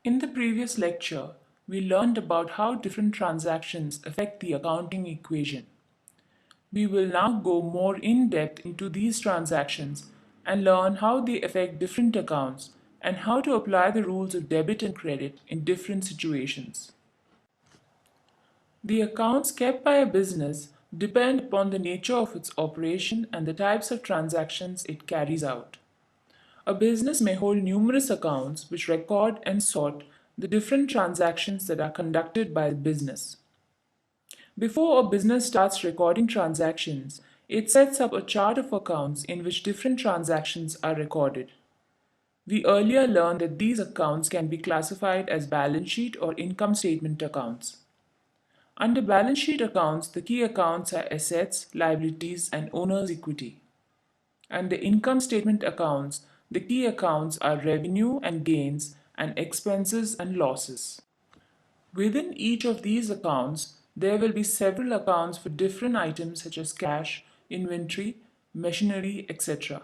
In the previous lecture, we learned about how different transactions affect the accounting equation. We will now go more in depth into these transactions and learn how they affect different accounts and how to apply the rules of debit and credit in different situations. The accounts kept by a business depend upon the nature of its operation and the types of transactions it carries out. A business may hold numerous accounts which record and sort the different transactions that are conducted by the business. Before a business starts recording transactions, it sets up a chart of accounts in which different transactions are recorded. We earlier learned that these accounts can be classified as balance sheet or income statement accounts. Under balance sheet accounts, the key accounts are assets, liabilities, and owner's equity. Under income statement accounts, the key accounts are revenue and gains and expenses and losses. Within each of these accounts, there will be several accounts for different items such as cash, inventory, machinery, etc.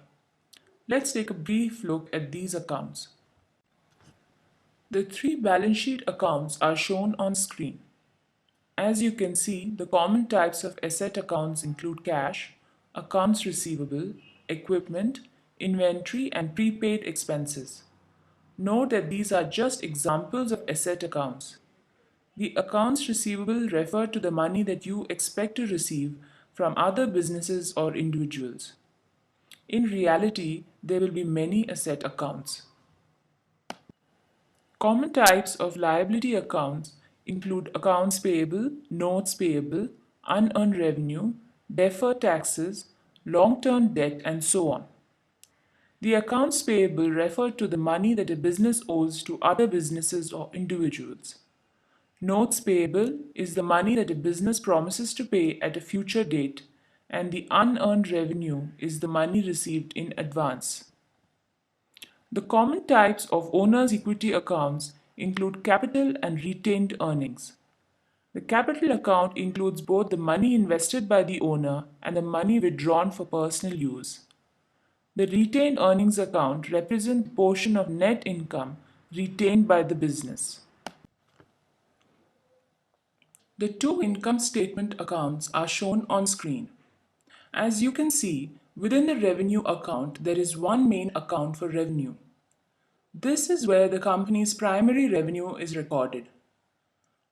Let's take a brief look at these accounts. The three balance sheet accounts are shown on screen. As you can see, the common types of asset accounts include cash, accounts receivable, equipment, inventory, and prepaid expenses. Note that these are just examples of asset accounts. The accounts receivable refer to the money that you expect to receive from other businesses or individuals. In reality, there will be many asset accounts. Common types of liability accounts include accounts payable, notes payable, unearned revenue, deferred taxes, long-term debt, and so on. The accounts payable refer to the money that a business owes to other businesses or individuals. Notes payable is the money that a business promises to pay at a future date, and the unearned revenue is the money received in advance. The common types of owner's equity accounts include capital and retained earnings. The capital account includes both the money invested by the owner and the money withdrawn for personal use. The retained earnings account represents the portion of net income retained by the business. The two income statement accounts are shown on screen. As you can see, within the revenue account, there is one main account for revenue. This is where the company's primary revenue is recorded.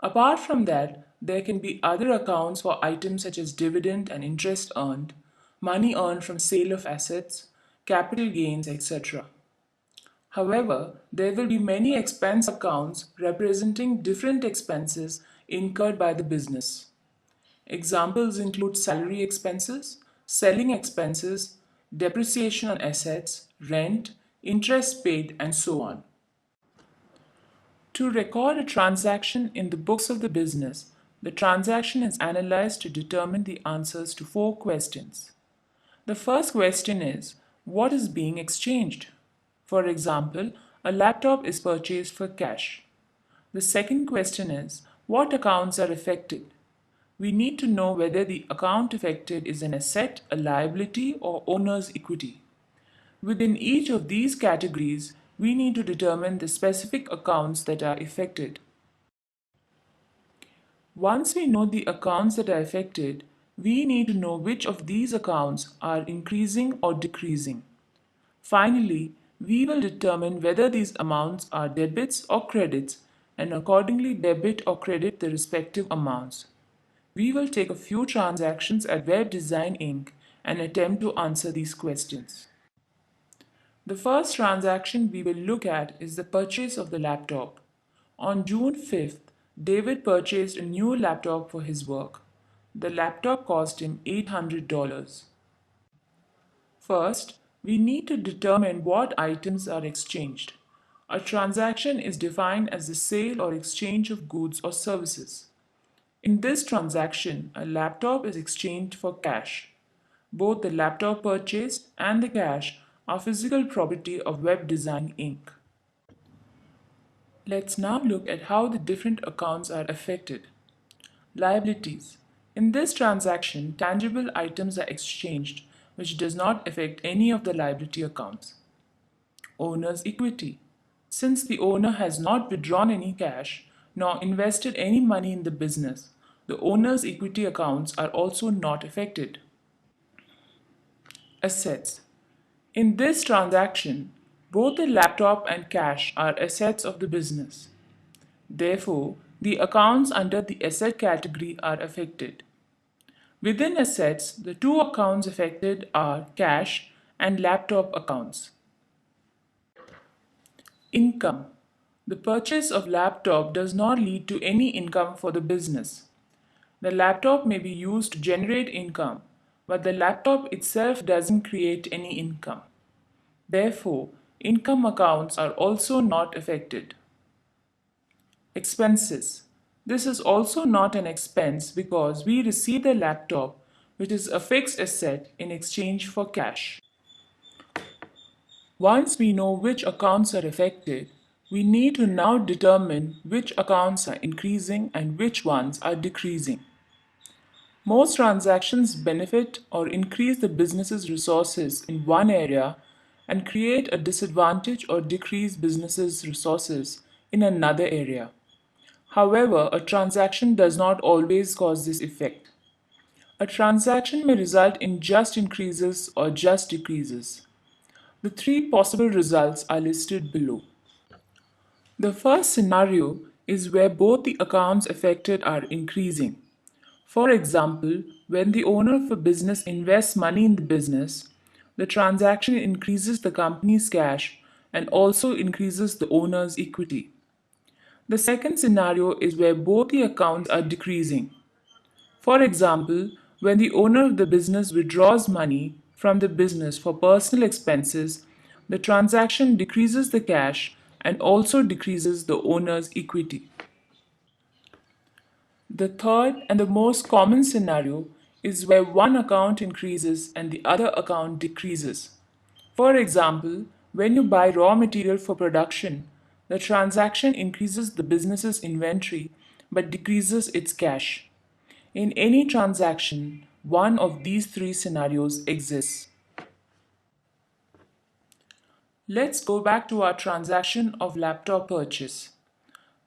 Apart from that, there can be other accounts for items such as dividend and interest earned, money earned from sale of assets, capital gains, etc. However, there will be many expense accounts representing different expenses incurred by the business. Examples include salary expenses, selling expenses, depreciation on assets, rent, interest paid, and so on. To record a transaction in the books of the business, the transaction is analyzed to determine the answers to four questions. The first question is, what is being exchanged? For example, a laptop is purchased for cash. The second question is, what accounts are affected? We need to know whether the account affected is an asset, a liability, or owner's equity. Within each of these categories, we need to determine the specific accounts that are affected. Once we know the accounts that are affected, we need to know which of these accounts are increasing or decreasing. Finally, we will determine whether these amounts are debits or credits and accordingly debit or credit the respective amounts. We will take a few transactions at Web Design Inc. and attempt to answer these questions. The first transaction we will look at is the purchase of the laptop. On June 5th, David purchased a new laptop for his work. The laptop cost him $800. First, we need to determine what items are exchanged. A transaction is defined as the sale or exchange of goods or services. In this transaction, a laptop is exchanged for cash. Both the laptop purchased and the cash are physical property of Web Design Inc. Let's now look at how the different accounts are affected. Liabilities. In this transaction, tangible items are exchanged, which does not affect any of the liability accounts. Owner's equity. Since the owner has not withdrawn any cash nor invested any money in the business, the owner's equity accounts are also not affected. Assets. In this transaction, both the laptop and cash are assets of the business. Therefore, the accounts under the asset category are affected. Within assets, the two accounts affected are cash and laptop accounts. Income. The purchase of laptop does not lead to any income for the business. The laptop may be used to generate income, but the laptop itself doesn't create any income. Therefore, income accounts are also not affected. Expenses. This is also not an expense because we receive the laptop, which is a fixed asset, in exchange for cash. Once we know which accounts are affected, we need to now determine which accounts are increasing and which ones are decreasing. Most transactions benefit or increase the business's resources in one area and create a disadvantage or decrease business's resources in another area. However, a transaction does not always cause this effect. A transaction may result in just increases or just decreases. The three possible results are listed below. The first scenario is where both the accounts affected are increasing. For example, when the owner of a business invests money in the business, the transaction increases the company's cash and also increases the owner's equity. The second scenario is where both the accounts are decreasing. For example, when the owner of the business withdraws money from the business for personal expenses, the transaction decreases the cash and also decreases the owner's equity. The third and the most common scenario is where one account increases and the other account decreases. For example, when you buy raw material for production, the transaction increases the business's inventory but decreases its cash. In any transaction, one of these three scenarios exists. Let's go back to our transaction of laptop purchase.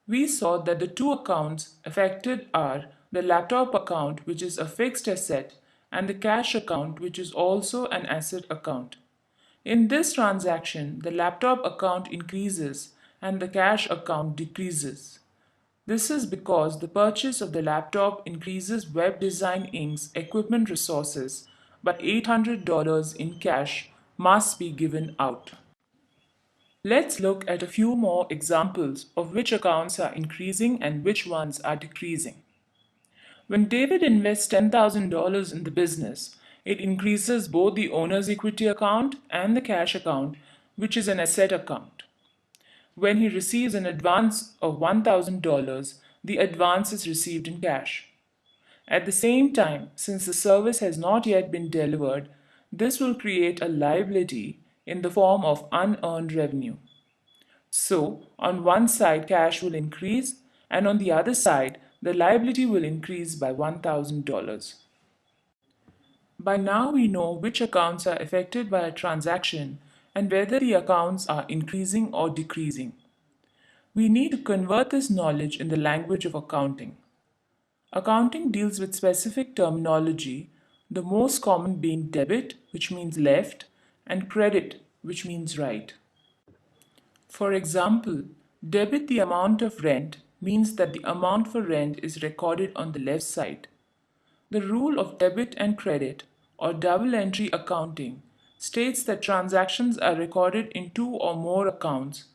We saw that the two accounts affected are the laptop account, which is a fixed asset, and the cash account, which is also an asset account. In this transaction, the laptop account increases and the cash account decreases. This is because the purchase of the laptop increases Web Design Inc.'s equipment resources, but $800 in cash must be given out. Let's look at a few more examples of which accounts are increasing and which ones are decreasing. When David invests $10,000 in the business, it increases both the owner's equity account and the cash account, which is an asset account. When he receives an advance of $1,000, the advance is received in cash. At the same time, since the service has not yet been delivered, this will create a liability in the form of unearned revenue. So, on one side, cash will increase, and on the other side, the liability will increase by $1,000. By now, we know which accounts are affected by a transaction and whether the accounts are increasing or decreasing. We need to convert this knowledge in the language of accounting. Accounting deals with specific terminology, the most common being debit, which means left, and credit, which means right. For example, debit the amount of rent means that the amount for rent is recorded on the left side. The rule of debit and credit, or double entry accounting, states that transactions are recorded in two or more accounts,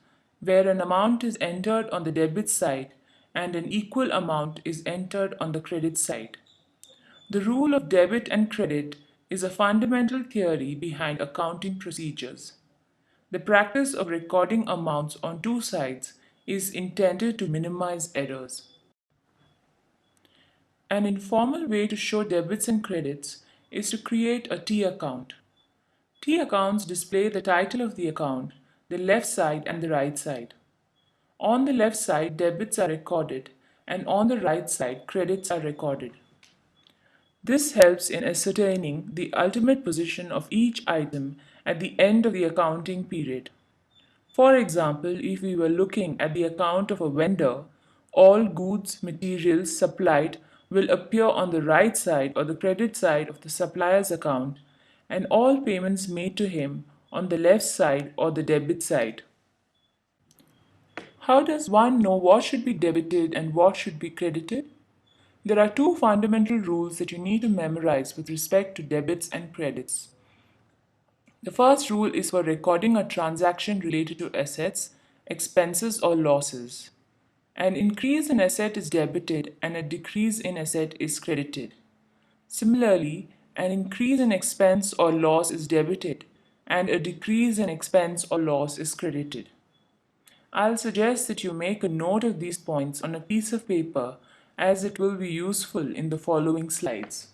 where an amount is entered on the debit side and an equal amount is entered on the credit side. The rule of debit and credit is a fundamental theory behind accounting procedures. The practice of recording amounts on two sides is intended to minimize errors. An informal way to show debits and credits is to create a T account. T accounts display the title of the account, the left side and the right side. On the left side, debits are recorded, and on the right side, credits are recorded. This helps in ascertaining the ultimate position of each item at the end of the accounting period. For example, if we were looking at the account of a vendor, all goods, materials supplied will appear on the right side or the credit side of the supplier's account, and all payments made to him on the left side or the debit side. How does one know what should be debited and what should be credited? There are two fundamental rules that you need to memorize with respect to debits and credits. The first rule is for recording a transaction related to assets, expenses, or losses. An increase in asset is debited and a decrease in asset is credited. Similarly, an increase in expense or loss is debited and a decrease in expense or loss is credited. I'll suggest that you make a note of these points on a piece of paper as it will be useful in the following slides.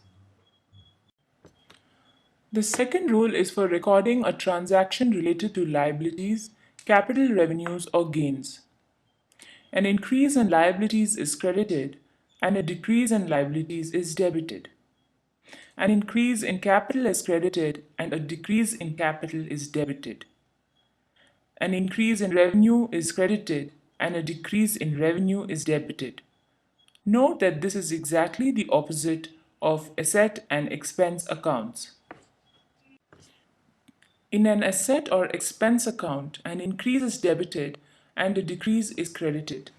The second rule is for recording a transaction related to liabilities, capital revenues, or gains. An increase in liabilities is credited and a decrease in liabilities is debited. An increase in capital is credited and a decrease in capital is debited. An increase in revenue is credited and a decrease in revenue is debited. Note that this is exactly the opposite of asset and expense accounts. In an asset or expense account, an increase is debited and a decrease is credited.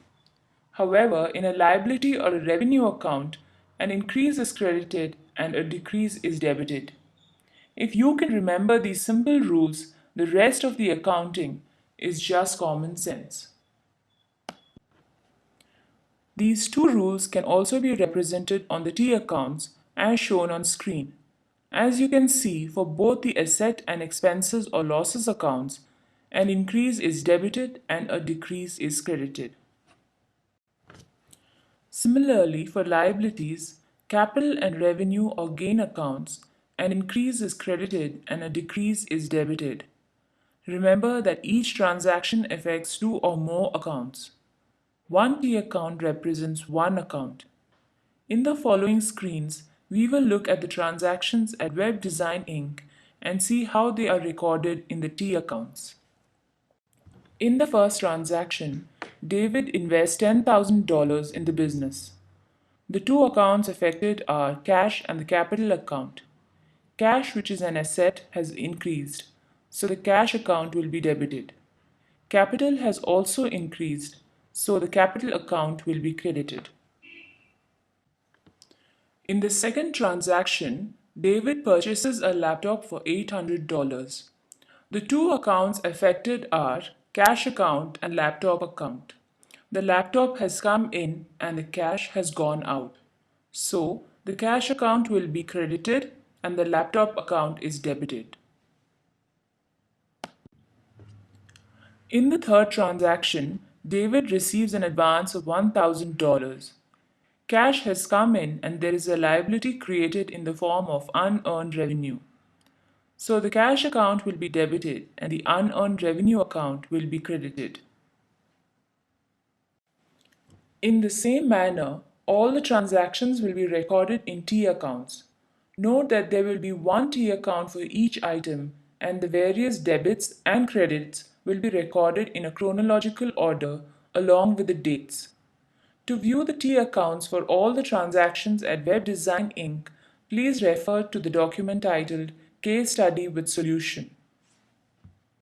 However, in a liability or a revenue account, an increase is credited and a decrease is debited. If you can remember these simple rules, the rest of the accounting is just common sense. These two rules can also be represented on the T accounts as shown on screen. As you can see, for both the asset and expenses or losses accounts, an increase is debited and a decrease is credited. Similarly, for liabilities, capital and revenue or gain accounts, an increase is credited and a decrease is debited. Remember that each transaction affects two or more accounts. One T account represents one account. In the following screens, we will look at the transactions at Web Design Inc. and see how they are recorded in the T accounts. In the first transaction, David invests $10,000 in the business. The two accounts affected are cash and the capital account. Cash, which is an asset, has increased, so the cash account will be debited. Capital has also increased, so the capital account will be credited. In the second transaction, David purchases a laptop for $800. The two accounts affected are cash account and laptop account. The laptop has come in and the cash has gone out. So, the cash account will be credited and the laptop account is debited. In the third transaction, David receives an advance of $1,000. Cash has come in and there is a liability created in the form of unearned revenue. So the cash account will be debited and the unearned revenue account will be credited. In the same manner, all the transactions will be recorded in T accounts. Note that there will be one T account for each item and the various debits and credits will be recorded in a chronological order along with the dates. To view the T accounts for all the transactions at Web Design Inc., please refer to the document titled Case Study with Solution.